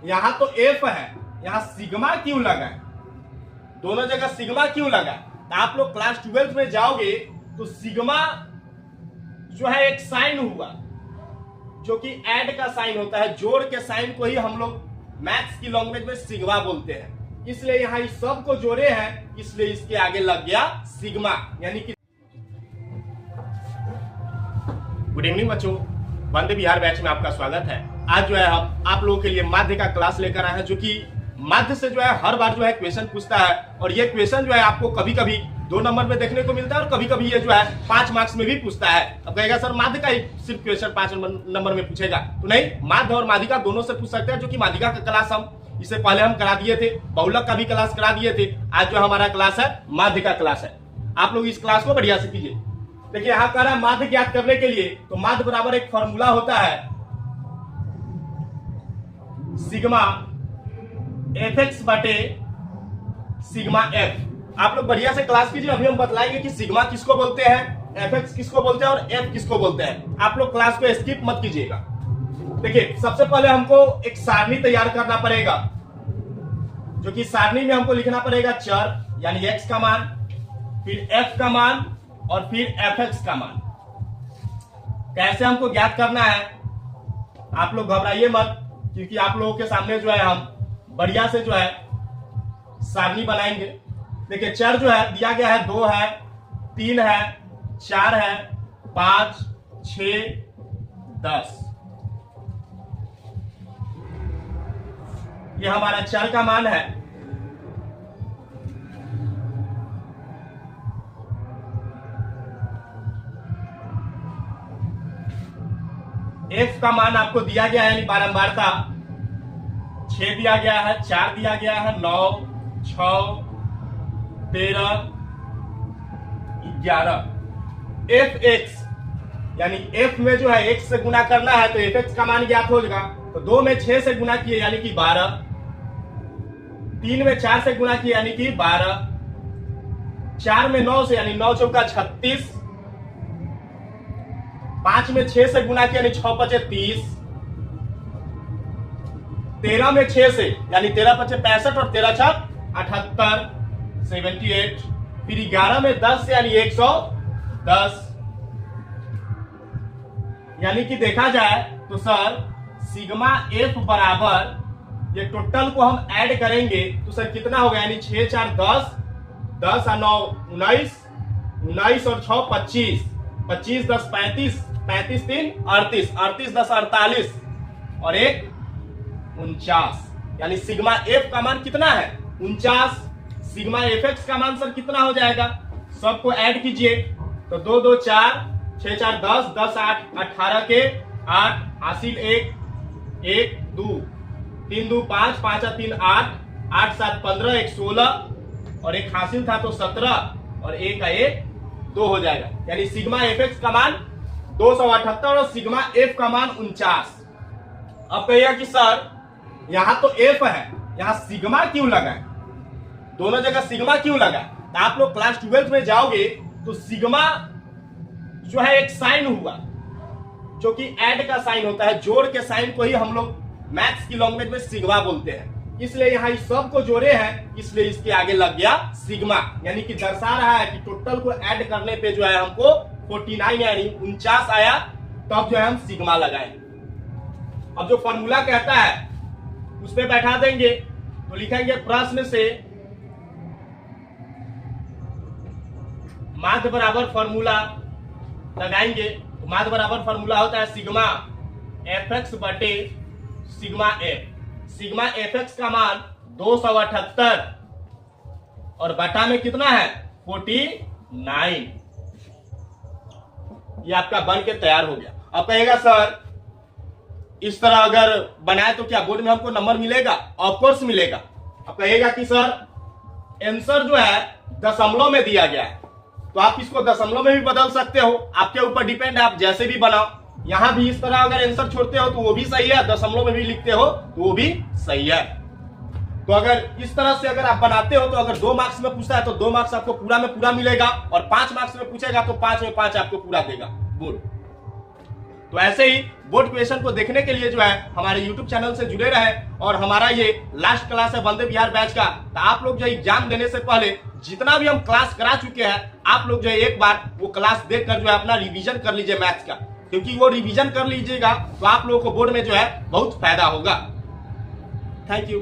यहाँ तो एफ है, यहाँ सिग्मा क्यों लगा है? दोनों जगह सिग्मा क्यों लगा? तो आप लोग क्लास 12 में जाओगे तो सिग्मा जो है एक साइन हुआ जो कि ऐड का साइन होता है, जोड़ के साइन को ही हम लोग मैथ्स की लैंग्वेज में सिग्मा बोलते हैं। इसलिए यहाँ इस सब को जोड़े हैं, इसलिए इसके आगे लग गया सिग्मा, यानी कि गुड इवनिंग बच्चों, वंदे बिहार बैच में आपका स्वागत है। आज जो है हम आप लोगों के लिए माध्य का क्लास लेकर आए हैं, जो कि माध्य से जो है हर बार जो है क्वेश्चन पूछता है, और ये क्वेश्चन जो है आपको कभी कभी 2 नंबर में देखने को मिलता है और कभी कभी ये जो है 5 मार्क्स में भी पूछता है। अब कहेगा सर माध्य का ही सिर्फ क्वेश्चन 5 नंबर में पूछेगा, तो नहीं, माध्य और माध्यिका दोनों से पूछ सकते हैं। जो कि माध्यिका का क्लास हम इससे पहले हम करा दिए थे, बहुलक का भी क्लास करा दिए थे। आज जो हमारा क्लास है माध्य का क्लास है। आप लोग इस क्लास को बढ़िया से कीजिए। देखिए यहाँ कह रहा है माध्य ज्ञात करने के लिए, तो माध्य बराबर एक फॉर्मूला होता है सिग्मा fx बटे सिग्मा f। आप लोग बढ़िया से क्लास कीजिए, अभी हम बतलाएंगे कि सिग्मा किसको बोलते हैं, fx किसको बोलते हैं और f किसको बोलते हैं। आप लोग क्लास को स्किप मत कीजिएगा। देखिए सबसे पहले हमको एक सारणी तैयार करना पड़ेगा, जो कि सारणी में हमको लिखना पड़ेगा चर यानी x का मान, फिर f का मान और फिर fx का मान। कैसे हमको ज्ञात करना है, आप लोग घबराइए मत, क्योंकि आप लोगों के सामने जो है हम बढ़िया से जो है सारणी बनाएंगे। देखिए चर जो है दिया गया है 2 है, 3 है, 4 है, 5, 6, 10। ये हमारा चर का मान है। f का मान आपको दिया गया है, यानी बारंबारता 6 दिया गया है, 4 दिया गया है, 9, 6, 13, 11। fx यानी f में जो है x से गुना करना है, तो fx का मान ज्ञात हो जाएगा। तो 2 में 6 से गुना किए यानी कि 12, 3 में 4 से गुना किए यानी कि 12, 4 में 9 से यानी 9 चौका 36, 5 में 6 से गुना किया यानी 6 पचे 30, 13 में 6 से यानी 13 पचे 65 और 13 छक 78, 78। फिर 11 में 10 से यानी 110। यानी कि देखा जाए तो सर सिग्मा f बराबर ये टोटल को हम ऐड करेंगे तो सर कितना होगा, यानी 6 4 10, 10 और 9 19, 19 और 6 25, 25 10 35, 35 3 38, 38 10 48 और 1 49। यानी सिग्मा f का मान कितना है 49। सिग्मा fx का मान सर कितना हो जाएगा, सबको ऐड कीजिए तो 2 2 4, 6 4 10, 10 8 18 के 8, हासिल 1 1 2, 3 2 5, 5 3 8, 8 7 15, 1 16 और 1 हासिल था तो 17 और 1 का 1 2 हो जाएगा। यानी सिग्मा fx का मान 278 और सिग्मा f का मान 49। अब कहिएगा कि सर यहाँ तो f है, यहाँ सिग्मा क्यों लगा है? दोनों जगह सिग्मा क्यों लगा? तो आप लोग क्लास 12 में जाओगे तो सिग्मा जो है एक साइन हुआ जो कि ऐड का साइन होता है, जोड़ के साइन को ही हम लोग मैथ्स की लैंग्वेज में सिग्मा बोलते हैं। इसलिए यहाँ इस सब को जोड़े हैं, इसलिए इसके आगे लग गया सिग्मा, यानी कि दर्शा रहा है कि टोटल को ऐड करने पे जो है हमको 49 यानी 49 आया, तब जो है हम सिग्मा लगाए। अब जो फॉर्मूला कहता है उस पे बैठा देंगे तो लिखेंगे प्रश्न से माध्य बराबर फॉर्मूला लगाएंगे। तो माध्य बराबर फॉर्मूला होता है सिग्मा fx बटे सिग्मा f। सिग्मा fx का मान 278 और बटा में कितना है 49। ये आपका बन के तैयार हो गया। अब कहेगा सर इस तरह अगर बनाए तो क्या बोर्ड में हमको नंबर मिलेगा? ऑफ कोर्स मिलेगा। अब कहेगा कि सर आंसर जो है दशमलव में दिया गया है, तो आप इसको दशमलव में भी बदल सकते हो, आपके ऊपर डिपेंड है, आप जैसे भी बनाओ। यहां भी इस तरह अगर आंसर छोड़ते हो तो वो भी सही है, दशमलव में भी लिखते हो तो वो भी सही है। तो अगर इस तरह से अगर आप बनाते हो तो अगर 2 मार्क्स में पूछता है तो 2 मार्क्स आपको पूरा में पूरा मिलेगा, और 5 मार्क्स में पूछेगा तो 5 में 5 आपको पूरा देगा बोर्ड। तो ऐसे ही बोर्ड क्वेश्चन को देखने के लिए जो है हमारे यूट्यूब चैनल से जुड़े रहे। और हमारा ये लास्ट क्लास है वंदे विहार बैच का। तो आप लोग जो एग्जाम देने से पहले जितना भी हम क्लास करा चुके हैं, आप लोग जो है एक बार वो क्लास देखकर जो है अपना रिवीजन कर लीजिए मैथ्स का, क्योंकि वो रिवीजन कर लीजिएगा तो आप लोगों को बोर्ड में जो है बहुत फायदा होगा। Thank you.